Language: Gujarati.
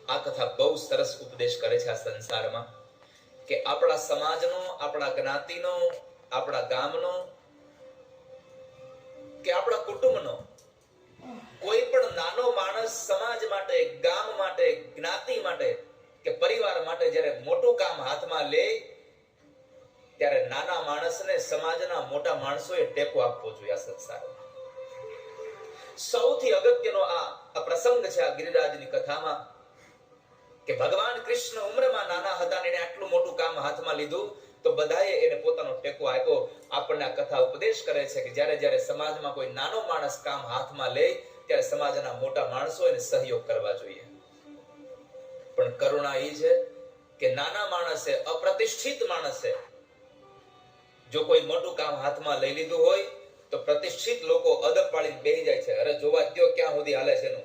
આ કથા બહુ સરસ ઉપદેશ કરે છે આ સંસારમાં કે આપણા સમાજનો, આપણા જ્ઞાતિનો, આપણા ગામનો કે આપણા કુટુંબનો કોઈ પણ નાનો માણસ સમાજ માટે, ગામ માટે, જ્ઞાતિ માટે કે પરિવાર માટે જ્યારે મોટું કામ હાથમાં લે ત્યારે નાના માણસને સમાજના મોટા માણસોએ ટેકો આપવો જોઈએ. આ સંસારમાં સૌથી અગત્યનો આ પ્રસંગ છે આ ગિરિરાજની કથામાં કે ભગવાન કૃષ્ણ ઉંમરમાં નાના હતા ને એને આટલું મોટું કામ હાથમાં લીધું તો બધાએ એને પોતાનો ટેકો આપ્યો. આપણને આ કથા ઉપદેશ કરે છે કે જ્યારે જ્યારે સમાજમાં કોઈ નાનો માણસ કામ હાથમાં લે ત્યારે સમાજના મોટા માણસો એને સહયોગ કરવા જોઈએ. પણ કરુણા એ છે કે નાના માણસે, અપ્રતિષ્ઠિત માણસે જો કોઈ મોટું કામ હાથમાં લઈ લીધું હોય તો પ્રતિષ્ઠિત લોકો અદબ પાડીને બેસી જાય છે. અરે જોવા દ્યો ક્યાં સુધી હાલે છે એનું